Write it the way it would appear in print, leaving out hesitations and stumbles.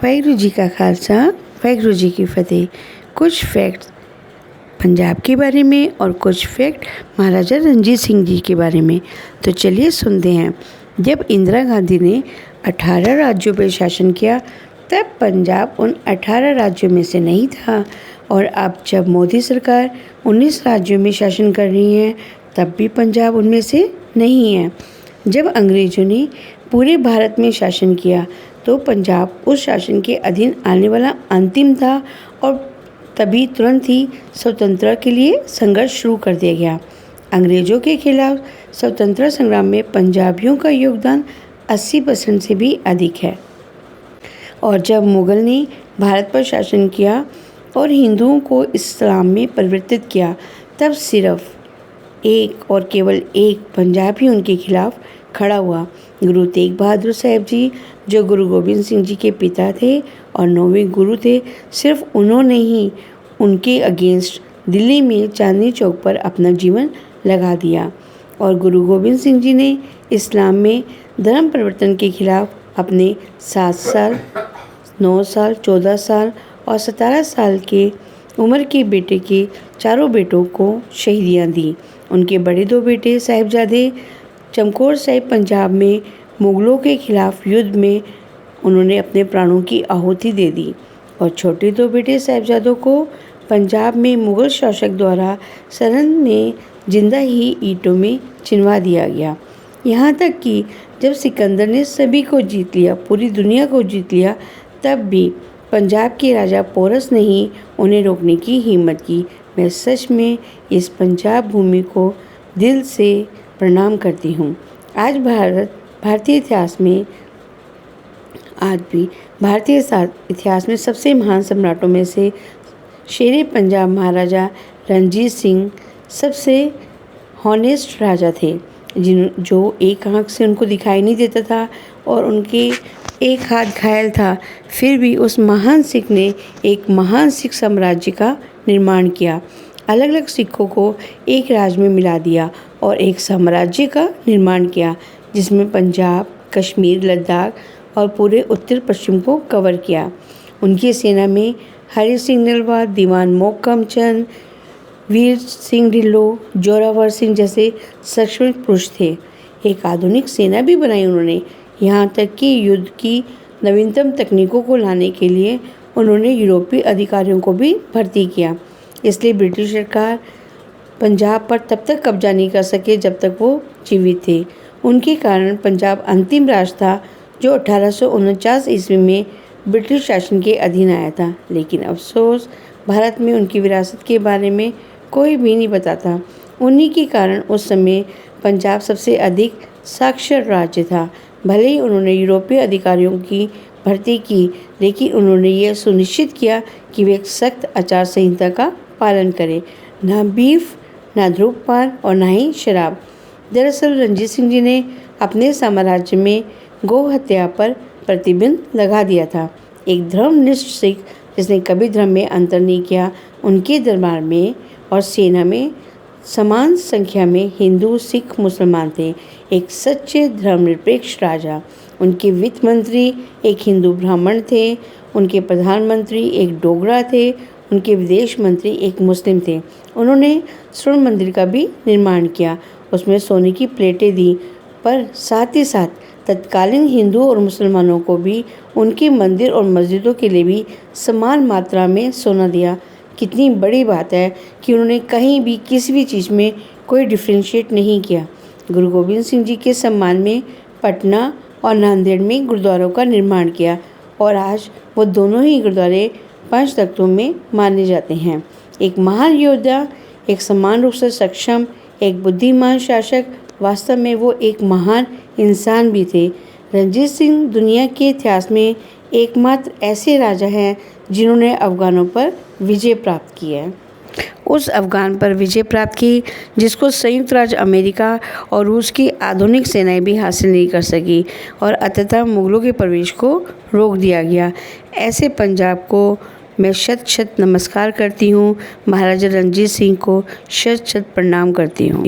वाहिगुरू जी का खालसा, वाहिगुरू जी की फ़तेह। कुछ फैक्ट्स पंजाब के बारे में और कुछ फैक्ट महाराजा रणजीत सिंह जी के बारे में। तो चलिए सुनते हैं। जब इंदिरा गांधी ने 18 राज्यों पर शासन किया तब पंजाब उन 18 राज्यों में से नहीं था, और अब जब मोदी सरकार 19 राज्यों में शासन कर रही है तब भी पंजाब उनमें से नहीं है। जब अंग्रेज़ों ने पूरे भारत में शासन किया तो पंजाब उस शासन के अधीन आने वाला अंतिम था, और तभी तुरंत ही स्वतंत्रता के लिए संघर्ष शुरू कर दिया गया। अंग्रेज़ों के खिलाफ स्वतंत्रता संग्राम में पंजाबियों का योगदान 80% से भी अधिक है। और जब मुग़ल ने भारत पर शासन किया और हिंदुओं को इस्लाम में परिवर्तित किया तब सिर्फ एक और केवल एक पंजाब ही उनके खिलाफ खड़ा हुआ। गुरु तेग बहादुर साहब जी, जो गुरु गोबिंद सिंह जी के पिता थे और 9वें गुरु थे, सिर्फ उन्होंने ही उनके अगेंस्ट दिल्ली में चांदनी चौक पर अपना जीवन लगा दिया। और गुरु गोबिंद सिंह जी ने इस्लाम में धर्म परिवर्तन के खिलाफ अपने 7 साल, 9 साल, 14 साल और 17 साल के उम्र के बेटे के चारों बेटों को शहीदियाँ दी। उनके बड़े 2 बेटे साहिबजादे चमकौर साहिब पंजाब में मुग़लों के खिलाफ युद्ध में उन्होंने अपने प्राणों की आहुति दे दी, और छोटे 2 बेटे साहिबजादों को पंजाब में मुग़ल शासक द्वारा सरहद में जिंदा ही ईंटों में चिनवा दिया गया। यहाँ तक कि जब सिकंदर ने सभी को जीत लिया, पूरी दुनिया को जीत लिया, तब भी पंजाब के राजा पोरस ने ही उन्हें रोकने की हिम्मत की। मैं सच में इस पंजाब भूमि को दिल से प्रणाम करती हूँ। आज भारतीय इतिहास में सबसे महान सम्राटों में से शेरे पंजाब महाराजा रणजीत सिंह सबसे हॉनेस्ट राजा थे, जो एक आँख से उनको दिखाई नहीं देता था और उनके एक हाथ घायल था, फिर भी उस महान सिख ने एक महान सिख साम्राज्य का निर्माण किया। अलग अलग सिखों को एक राज्य में मिला दिया और एक साम्राज्य का निर्माण किया, जिसमें पंजाब, कश्मीर, लद्दाख और पूरे उत्तर पश्चिम को कवर किया। उनकी सेना में हरि सिंह नलवा, दीवान मोहकम चंद, वीर सिंह ढिल्लों, जोरावर सिंह जैसे सक्षम पुरुष थे। एक आधुनिक सेना भी बनाई उन्होंने। यहाँ तक कि युद्ध की नवीनतम तकनीकों को लाने के लिए उन्होंने यूरोपीय अधिकारियों को भी भर्ती किया। इसलिए ब्रिटिश सरकार पंजाब पर तब तक कब्जा नहीं कर सके जब तक वो जीवित थे। उनके कारण पंजाब अंतिम राज्य था जो 1849 ईस्वी में ब्रिटिश शासन के अधीन आया था। लेकिन अफसोस, भारत में उनकी विरासत के बारे में कोई भी नहीं बताता। उन्हीं के कारण उस समय पंजाब सबसे अधिक साक्षर राज्य था। भले ही उन्होंने यूरोपीय अधिकारियों की भर्ती की, लेकिन उन्होंने यह सुनिश्चित किया कि वे एक सख्त आचार संहिता का पालन करें, ना बीफ, ना धूम्रपान और ना ही शराब। दरअसल रणजीत सिंह जी ने अपने साम्राज्य में गौ हत्या पर प्रतिबंध लगा दिया था। एक धर्मनिष्ठ सिख जिसने कभी धर्म में अंतर नहीं किया, उनके दरबार में और सेना में समान संख्या में हिंदू, सिख, मुसलमान थे। एक सच्चे धर्मनिरपेक्ष राजा। उनके वित्त मंत्री एक हिंदू ब्राह्मण थे, उनके प्रधानमंत्री एक डोगरा थे, उनके विदेश मंत्री एक मुस्लिम थे। उन्होंने स्वर्ण मंदिर का भी निर्माण किया, उसमें सोने की प्लेटें दी, पर साथ ही साथ तत्कालीन हिंदुओं और मुसलमानों को भी उनके मंदिर और मस्जिदों के लिए भी समान मात्रा में सोना दिया। कितनी बड़ी बात है कि उन्होंने कहीं भी किसी भी चीज़ में कोई डिफ्रेंशिएट नहीं किया। गुरु गोबिंद सिंह जी के सम्मान में पटना और नांदेड़ में गुरुद्वारों का निर्माण किया, और आज वो दोनों ही गुरुद्वारे 5 तख्तों में माने जाते हैं। एक महान योद्धा, एक समान रूप से सक्षम, एक बुद्धिमान शासक, वास्तव में वो एक महान इंसान भी थे। रणजीत सिंह दुनिया के इतिहास में एकमात्र ऐसे राजा हैं जिन्होंने अफ़गानों पर विजय प्राप्त की है। उस अफ़गान पर विजय प्राप्त की जिसको संयुक्त राज्य अमेरिका और रूस की आधुनिक सेनाएं भी हासिल नहीं कर सकी, और अंततः मुग़लों के प्रवेश को रोक दिया गया। ऐसे पंजाब को मैं शत शत नमस्कार करती हूँ। महाराजा रणजीत सिंह को शत शत प्रणाम करती हूँ।